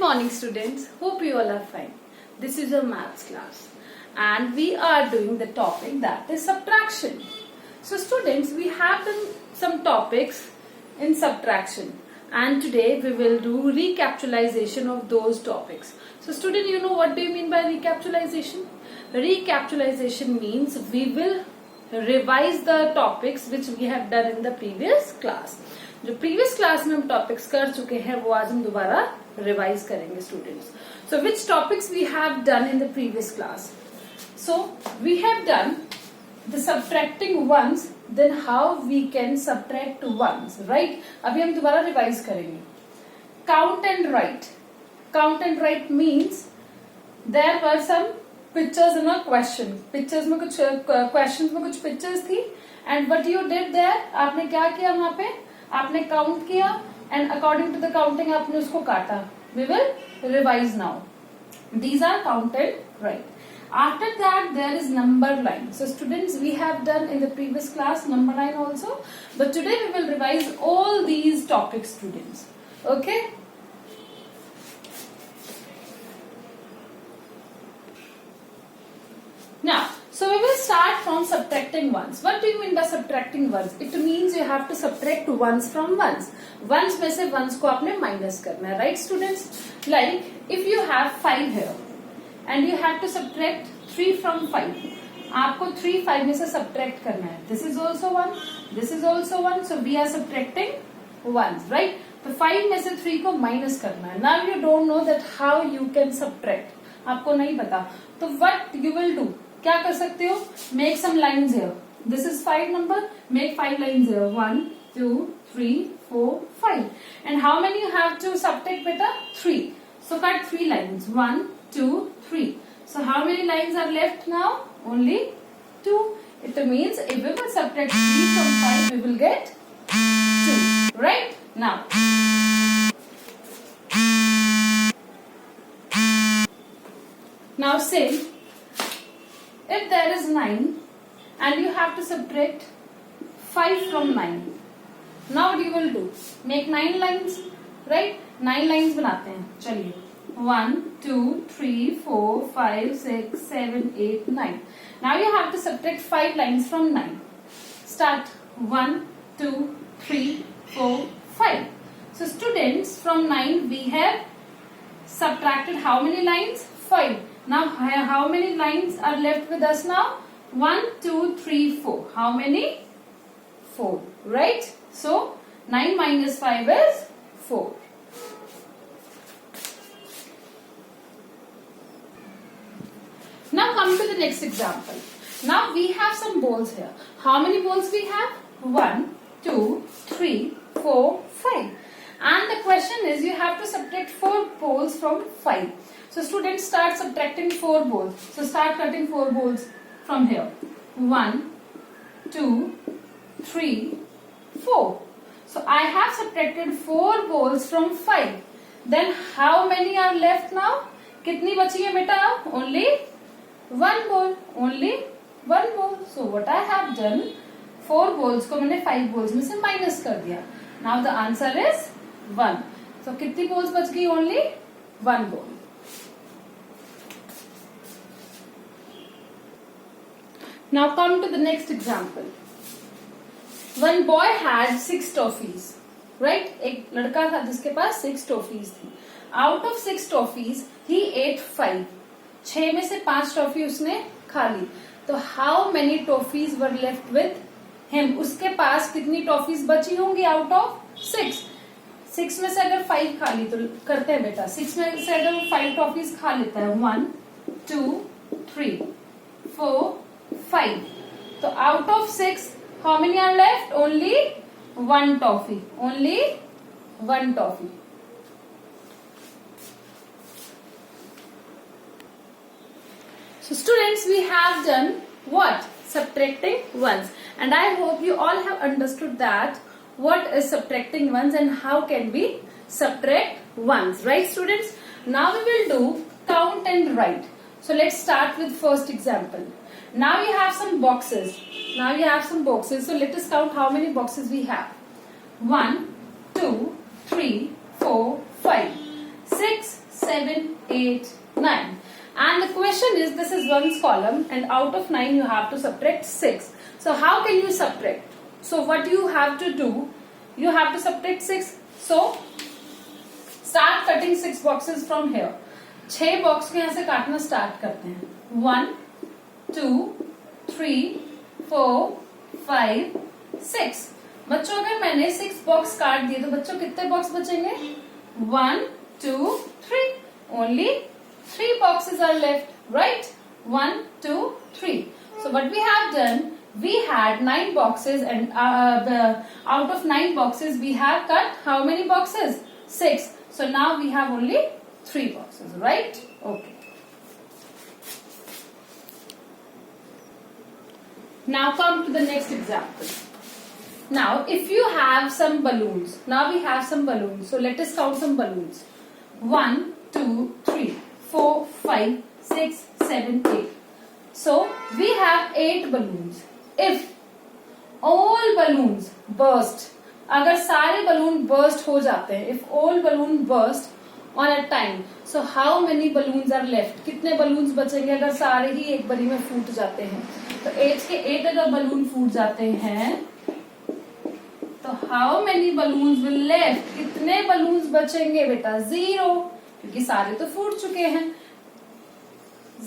morning students, hope you all are fine. This is your maths class and we are doing the topic that is subtraction. So students, we have done some topics in subtraction and today we will do recapitalization of those topics. So student, you know what do you mean by recapitalization? Recapitalization means we will revise the topics which we have done in the previous class. जो previous class में हम topics कर चुके हैं वो आज हम दोबारा रिवाइज करेंगे students. So which topics we have done in the previous class? So we have done the subtracting ones, then how we can subtract ones, right. अभी हम दोबारा रिवाइज करेंगे. Count and write. Count and write means there were some pictures in a question. Pictures में कुछ question में कुछ pictures थी and what you did there, आपने क्या किया वहां पे, आपने काउंट किया and according to the counting आपने उसको काटा. We will revise now. These are count and write. After that there is number line. So students, we have done in the previous class number line also, but today we will revise all these topics students. Okay. Now, so we will start from subtracting ones. What do you mean by subtracting ones? It means you have to subtract ones from ones. Ones में से ones को आपने minus करना है, right students? Like if you have 5 here and you have to subtract 3 from 5. आपको 3 5 में से subtract करना है. This is also 1. This is also 1. So we are subtracting ones, right? तो 5 में से 3 को minus करना है. Now you don't know that how you can subtract. आपको नहीं पता. तो what you will do? क्या कर सकते हो? Make some lines here. This is 5 number. Make 5 lines here. 1, 2, 3, 4, 5. And how many you have to subtract beta? 3. So cut 3 lines. 1, 2, 3. So how many lines are left now? Only 2. It means if we will subtract 3 from 5, we will get 2. Right? Now. Now say, if there is 9 and you have to subtract 5 from 9. Now what you will do? Make 9 lines, right? 9 lines बनाते हैं. चलिए. 1, 2, 3, 4, 5, 6, 7, 8, 9. Now you have to subtract 5 lines from 9. Start. 1, 2, 3, 4, 5. So students, from 9 we have subtracted how many lines? 5. Now how many lines are left with us now? 1, 2, 3, 4. How many? 4. Right? So 9 minus 5 is 4. Now come to the next example. Now we have some balls here. How many balls we have? 1, 2, 3, 4, 5. And the question is you have to subtract 4 balls from 5. So students, start subtracting 4 balls. So start cutting 4 balls from here. 1, 2, 3, 4. So I have subtracted 4 balls from 5. Then how many are left now? कितनी बची है बेटा? Only 1 ball. Only 1 ball. So what I have done, 4 balls को मैंने 5 balls में से minus कर दिया. Now the answer is 1. So कितनी balls बच गई? Only 1 ball. Now come to the next example. One boy had 6 toffees, right? एक लड़का था जिसके पास 6 toffees थी. Out of 6 toffees, he ate 5. 6 में से 5 टॉफी उसने खा ली. तो how many toffees were left with him? उसके पास कितनी टॉफीज बची होंगी out of 6? 6 में से अगर 5 खा ली तो करते हैं बेटा. 6 में से अगर 5 टॉफीज खा लेता है, 1, 2, 3, 4, 5. So out of 6, how many are left? Only 1 toffee. Only 1 toffee. So students, we have done what? Subtracting ones. And I hope you all have understood that what is subtracting ones and how can we subtract ones. Right students? Now we will do count and write. So let's start with first example. Now you have some boxes. So let us count how many boxes we have. 1, 2, 3, 4, 5. 6, 8, 9. And the question is, this is one's column and out of 9 you have to subtract 6. So how can you subtract? So what you have to do, you have to subtract 6. So start cutting 6 boxes from here. 6 box को यहाँ से काटना start करते हैं. 1, 2, 3, 4, 5, 6. बच्चों अगर मैंने 6 box काट दिए तो बच्चों कितने बॉक्स बचेंगे? 1, 2, 3. Only 3 boxes are left, right? 1, 2, 3. So what we have done, we had 9 boxes and out of 9 boxes we have cut how many boxes? 6. So now we have only 3 boxes, right? Okay. Now come to the next example. Now if you have some balloons, now we have some balloons. So let us count some balloons. 1, 2, 3, 4, 5, 6, 7, 8. So we have 8 balloons. If all balloons burst, अगर सारे balloon burst हो जाते हैं, if all balloon burst on a time, so how many balloons are left? कितने balloons बचेंगे अगर सारे ही एक बारी में फूट जाते हैं? तो 8 के 8 अगर balloon फूट जाते हैं तो how many balloons will left? कितने balloons बचेंगे बेटा? 0, क्योंकि सारे तो फूट चुके हैं.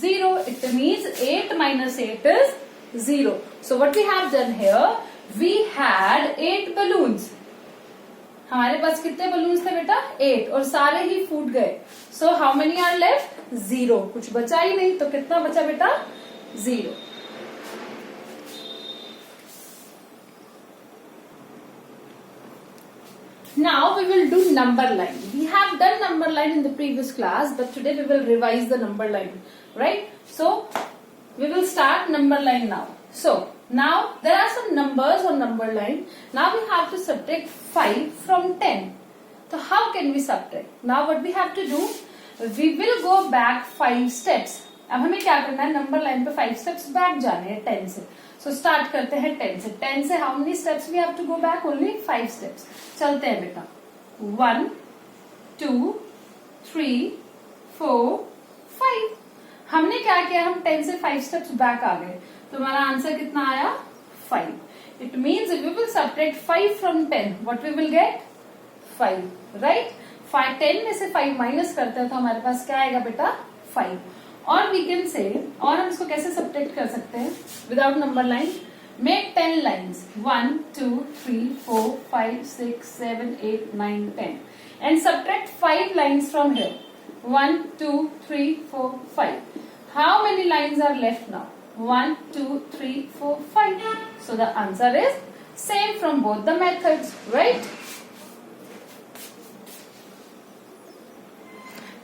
0. It means 8 minus 8 is 0. So what we have done here, we had 8 balloons. हमारे पास कितने balloons थे बेटा? 8 और सारे ही फूट गए. So how many are left? 0. कुछ बचा ही नहीं, तो कितना बचा बेटा? 0. Now we will do number line. We have done number line in the previous class, but today we will revise the number line, right? So we will start number line now. So now there are some numbers on number line. Now we have to subtract 5 from 10. So how can we subtract? Now what we have to do, we will go back 5 steps. अब हमें क्या करना है? Number line पे 5 steps back जाने हैं 10 से. So start करते हैं 10 से. 10 से how many steps we have to go back? Only 5 steps. चलते हैं बेटा. 1, 2, 3, 4, 5. हमने क्या किया? हम 10 से 5 steps बैक आ गए. तो हमारा आंसर कितना आया? 5. It means if we will subtract 5 from 10, what we will get? 5, right? 10 में से 5 माइनस करते हैं तो हमारे पास क्या आएगा बेटा? 5. और वी कैन से, और हम इसको कैसे सब्ट्रैक्ट कर सकते हैं without number line? Make 10 lines. 1, 2, 3, 4, 5, 6, 7, 8, 9, 10 and subtract 5 lines from here. 1, 2, 3, 4, 5. How many lines are left now? 1, 2, 3, 4, 5. So the answer is same from both the methods, right?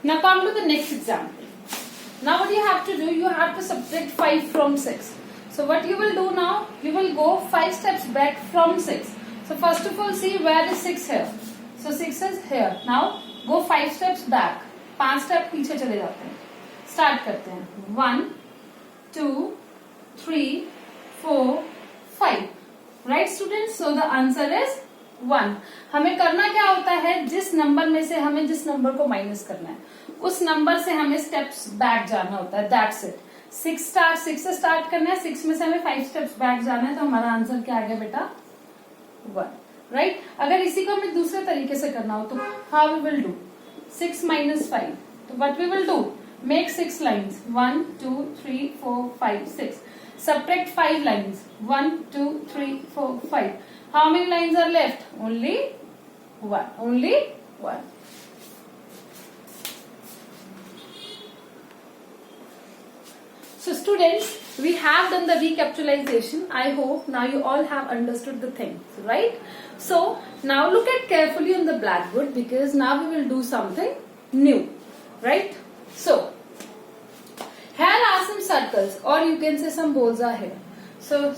Now come to the next example. Now what you have to do, you have to subtract 5 from 6. So what you will do now, you will go 5 steps back from 6. So first of all see where is 6 here. So 6 is here. Now go 5 steps back. 5 step पीछे चले जाते हैं. Start करते हैं. 1, 2, 3, 4, 5. Right students? So the answer is 1. हमें करना क्या होता है? जिस नंबर में से हमें जिस नंबर को माइनस करना है उस नंबर से हमें स्टेप्स बैक जाना होता है. That's it. 6 से स्टार्ट करना है. 6 में से हमें 5 स्टेप्स बैक जाना है. तो हमारा आंसर क्या आ गया बेटा? 1. राइट? अगर इसी को हमें दूसरे तरीके से करना हो तो how we will do? 6 minus 5. तो what we will do? Make 6 lines. 1, 2, 3, 4, 5, 6. Subtract 5 lines. 1, 2, 3, 4, 5. How many lines are left? Only 1. Only 1. So students, we have done the recapitalization. I hope now you all have understood the things, right? So now look at carefully on the blackboard because now we will do something new, right? So here are some circles or you can say some balls are here. So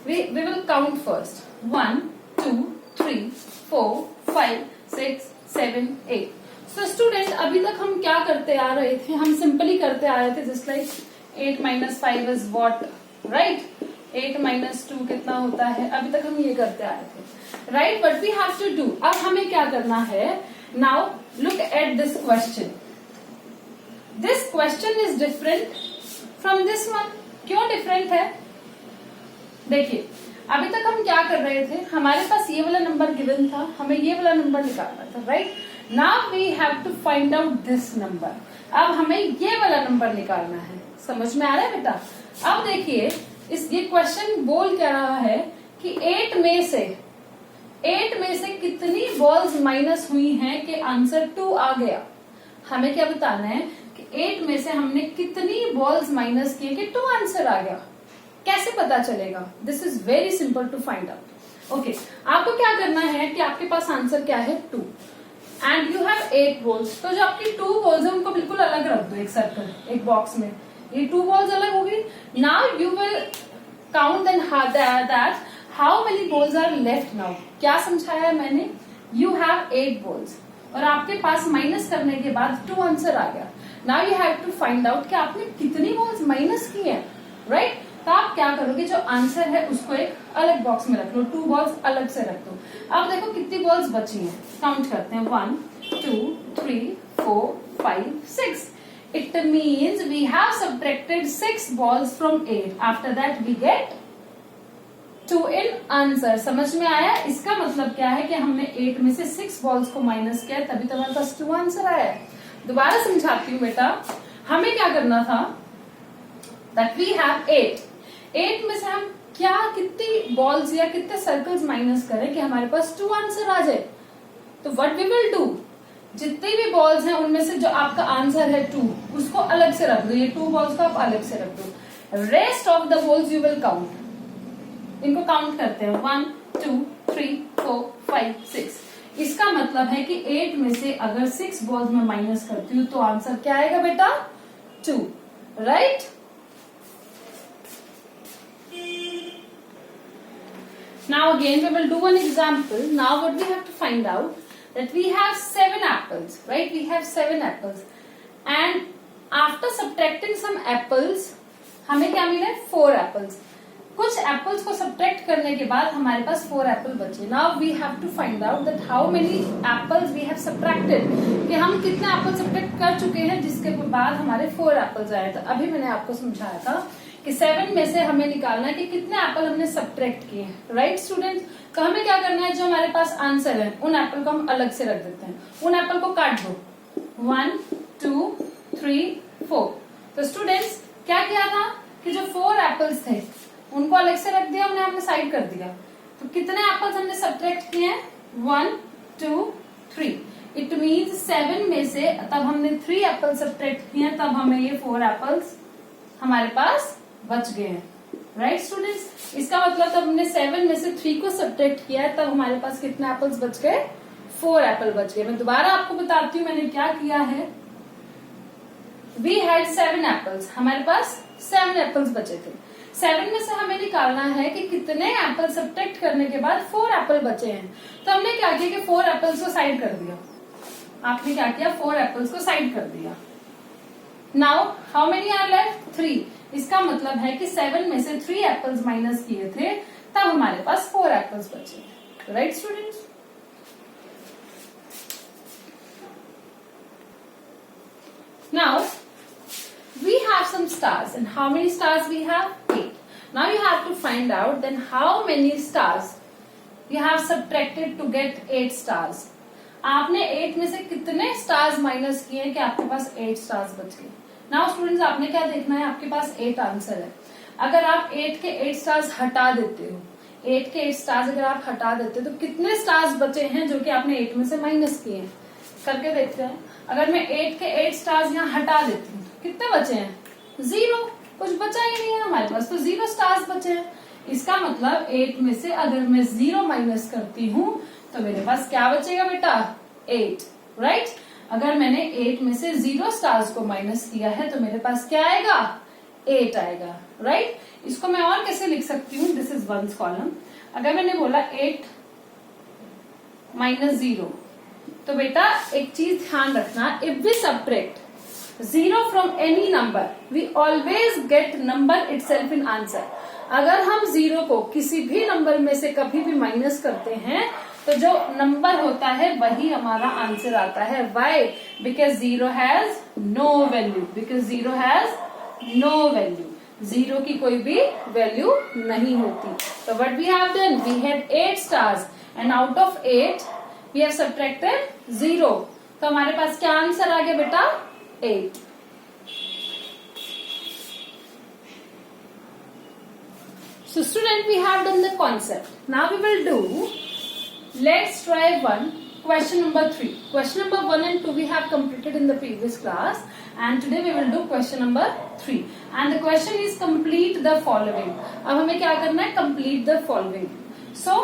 we will count first. 1, 2, 3, 4, 5, 6, 7, 8. So students, अभी तक हम क्या करते आ रहे थे? हम simply करते आ रहे थे just like 8 minus 5 is what, right? 8 minus 2 कितना होता है? अभी तक हम ये करते आ रहे थे, right? But we have to do. अब हमें क्या करना है? Now look at this question. This question is different from this one. क्यों डिफरेंट है? देखिए, अभी तक हम क्या कर रहे थे, हमारे पास ये वाला नंबर गिवन था, हमें ये वाला नंबर निकालना था, right? Now we have to find out this number. अब हमें ये वाला नंबर निकालना है। समझ में आ रहा है बेटा? अब देखिए, ये क्वेश्चन बोल क्या रहा है कि 8 में से कितनी बॉल्स माइनस हुई हैं कि आंसर 2 आ गया। हमें क्या बताना है कि 8 में से हमने कितनी बॉल्स माइनस किए कि 2 आंसर आ गया। कैसे पता चलेगा? This is very simple to find out. Okay, आपको क्या करना है कि आपके पास आंसर क्या है 2 एंड यू हैव 8 बॉल्स। तो जो आपकी 2 बॉल्स है उनको बिल्कुल अलग रख दो, एक सर्कल, एक बॉक्स में। ये 2 बॉल्स अलग होगी। Now you will count then that how many balls are left now. क्या समझाया मैंने? यू हैव 8 बॉल्स और आपके पास माइनस करने के बाद 2 आंसर आ गया। Now you have to find out कि आपने कितनी बॉल्स माइनस की है, राइट? तो आप क्या करोगे, जो आंसर है उसको एक अलग बॉक्स में रख लो, 2 बॉल्स अलग से रख दो। अब देखो कितनी बॉल्स बची हैं, काउंट करते हैं। 1 2 3 4 5 6। It means we have subtracted 6 balls from 8। After that we get 2 in answer. समझ में आया? इसका मतलब क्या है कि हमने 8 में से 6 बॉल्स को माइनस किया, तभी तो हमारे पास 2 आंसर आया। दोबारा समझाती हूँ बेटा, हमें क्या करना था, दैट वी हैव 8 में से हम क्या कितनी बॉल्स या कितने सर्कल्स माइनस करें कि हमारे पास 2 आंसर आ जाए। तो व्हाट वी विल डू, जितनी भी बॉल्स हैं उनमें से जो आपका आंसर है 2, उसको अलग से रख दो। ये 2 बॉल्स को आप अलग से रख दो। Rest of the balls you will count. इनको काउंट करते हैं 1 2 3 4 5 6। इसका मतलब है कि 8 में से अगर 6 बॉल्स में माइनस करती हूँ तो आंसर क्या आएगा बेटा? 2, right? Now again we will do an example. Now what we have to find out, that we have 7 apples, right? We have 7 apples and after subtracting some apples हमें क्या मिले? 4 apples. कुछ एप्पल्स को subtract करने के बाद हमारे पास 4 एप्पल बचे। Now we have to find out that how many apples we have subtracted, कि हम कितने एप्पल सब्ट्रैक्ट कर चुके हैं जिसके बाद हमारे 4 एप्पल्स आए। तो अभी मैंने आपको समझाया था कि 7 में से हमें निकालना है कि कितने एप्पल हमने सब्ट्रैक्ट किए हैं, राइट स्टूडेंट्स? तो हमें क्या करना है, जो हमारे पास आंसर है उन एप्पल को हम अलग से रख देते हैं। उन एप्पल को काट दो, 1 2 3 4। तो स्टूडेंट्स क्या किया था कि जो 4 एप्पल्स थे उनको अलग से रख दिया, हमने साइड कर दिया। तो कितने एप्पल्स हमने सब्ट्रैक्ट किए हैं? 1 2 3। इट मीन्स 7 में से तब हमने 3 एप्पल सब्ट्रैक्ट किए हैं, तब हमें ये 4 एप्पल्स हमारे पास बच गए हैं, राइट स्टूडेंट्स? इसका मतलब तब हमने 7 में से 3 को सब्ट्रैक्ट किया है, तब हमारे पास कितने एप्पल्स बच गए? 4 एप्पल बच गए। मैं दोबारा आपको बताती हूँ मैंने क्या किया है। वी हैड 7 एप्पल्स, हमारे पास 7 एप्पल्स बचे थे। 7 में से हमें निकालना है कि कितने एप्पल सब्ट्रैक्ट करने के बाद 4 एप्पल बचे हैं। तो हमने क्या किया कि 4 एप्पल्स को साइड कर दिया। आपने क्या किया? 4 एप्पल्स को साइड कर दिया। Now how many are left? 3। इसका मतलब है कि 7 में से 3 एप्पल्स माइनस किए थे, तब हमारे पास 4 एप्पल्स बचे, right students? Now we have some stars, and how many stars we have? 8. Now you have to find out then how many stars you have subtracted to get 8 stars. आपने 8 में से कितने स्टार्स माइनस किए कि आपके पास 8 stars बच गए। Now students आपने क्या देखना है, आपके पास 8 आंसर है। अगर आप 8 के 8 स्टार्स हटा देते हो, 8 के 8 स्टार्स अगर आप हटा देते हो तो कितने स्टार्स बचे हैं जो कि आपने 8 में से माइनस किए हैं? करके देखते हैं। अगर मैं 8 के 8 स्टार्स यहाँ हटा देती हूँ, कितने बचे हैं? 0। कुछ बचा ही नहीं है हमारे पास, तो 0 स्टार्स बचे हैं। इसका मतलब 8 में से अगर मैं 0 माइनस करती हूँ तो मेरे पास क्या बचेगा बेटा? 8, राइट? अगर मैंने 8 में से 0 स्टार्स को माइनस किया है तो मेरे पास क्या आएगा? 8 आएगा, राइट? इसको मैं और कैसे लिख सकती हूँ? This is 1 column. अगर मैंने बोला 8 माइनस 0, तो बेटा एक चीज ध्यान रखना, if we subtract 0 from any number we always get number itself in answer. अगर हम 0 को किसी भी नंबर में से कभी भी माइनस करते हैं तो जो नंबर होता है वही हमारा आंसर आता है. Why? Because zero has no value. Because zero has no value. Zero की कोई भी वैल्यू नहीं होती. तो what we have done, we had 8 stars and out of 8 we have subtracted 0. तो हमारे पास क्या आंसर आ गया बेटा? 8. So student, we have done the concept. Now we will do, let's try question number 3. Question number 1 and 2 we have completed in the previous class, and today we will do question number 3. And the question is complete the following. अब हमें क्या करना है? Complete the following. So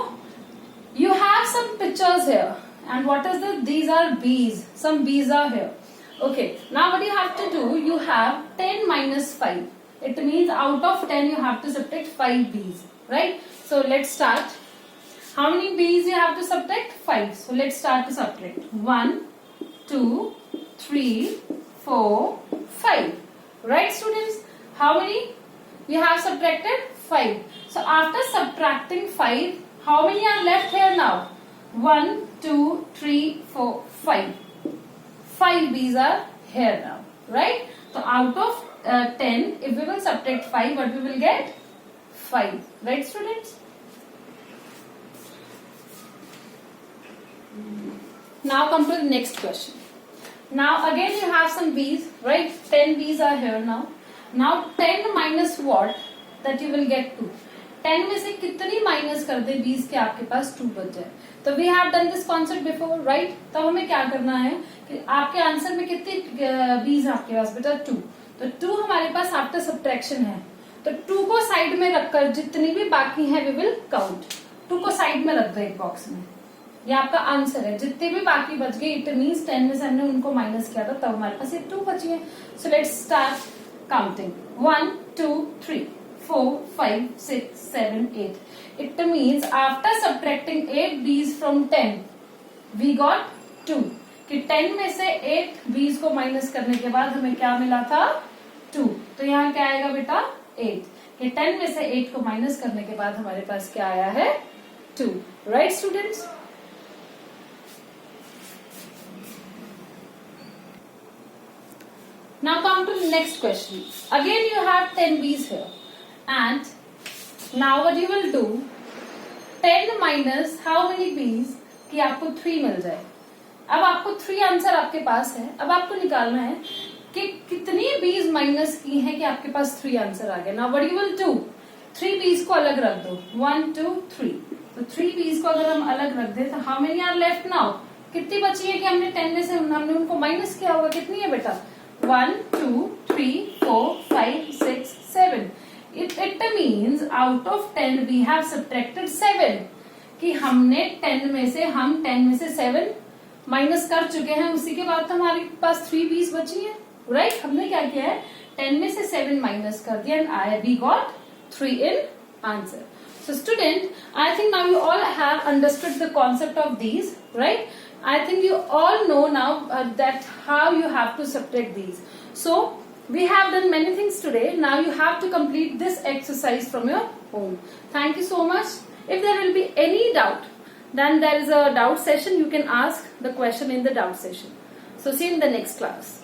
you have some pictures here, and what is the? These are bees. Some bees are here. Okay. Now what you have to do? You have 10 minus 5. It means out of 10 you have to subtract 5 bees, right? So let's start. How many bees you have to subtract? 5. So let's start to subtract. 1, 2, 3, 4, 5. Right, students? How many? We have subtracted 5. So after subtracting 5, how many are left here now? 1, 2, 3, 4, 5. 5 bees are here now, right? So out of 10, if we will subtract 5, what we will get? 5. Right, students? Now come to the next question. Now again you have some bees, right? 10 bees are here now. Now 10 minus what? That you will get 2. 10 में से कितनी minus कर दे 20 के आपके पास 2 बच जाए. तो we have done this concept before, right? तो हमें क्या करना है कि आपके आंसर में कितनी बीज आपके पास बेटा? 2. तो 2 हमारे पास आफ्टर सब्ट्रैक्शन है. तो 2 को साइड में रखकर जितनी भी बाकी है वी विल काउंट. 2 को साइड में रख दो एक बॉक्स में. ये आपका आंसर है. जितने भी बाकी बच गए इट मीन्स 10 में से हमने उनको माइनस किया था तब हमारे पास ये 2 बची है. So let's start counting. 1, 2, 3, 4, 5, 6, 7, 8. It means after subtracting 8 bees from 10, we got 2. कि 10 में से 8 bees को माइनस करने के बाद हमें क्या मिला था? 2. तो यहाँ क्या आएगा बेटा? 8. कि 10 में से 8 को माइनस करने के बाद हमारे पास क्या आया है? 2. Right students? Now come to the next question. Again you have 10 bees here. And now what you will do? 10 minus how many bees? कि आपको 3 मिल जाए. अब आपको 3 आंसर आपके पास है. अब आपको निकालना है कि कितनी बीज माइनस की है कि आपके पास 3 आंसर आ गए. Now what you will do? 3 बीज को अलग रख दो. 1, 2, 3. तो 3 बीज को अगर हम अलग रख दे तो how many are left now? कितनी बची है कि हमने 10 में से हमने उनको माइनस किया होगा? कितनी है बेटा? 1, 2, 3, 4, 5, 6, 7. It means out of 10 we have subtracted 7. कि हमने 10 में से 7 माइनस कर चुके हैं. उसी के बाद तो हमारे पास 3 बीस बची है, राइट? हमने क्या किया है? 10 में से 7 माइनस कर दिया and we got 3 in answer. So student, I think now you all have understood the concept of these, right? I think you all know now that how you have to subtract these. So we have done many things today. Now you have to complete this exercise from your home. Thank you so much. If there will be any doubt, then there is a doubt session. You can ask the question in the doubt session. So see you in the next class.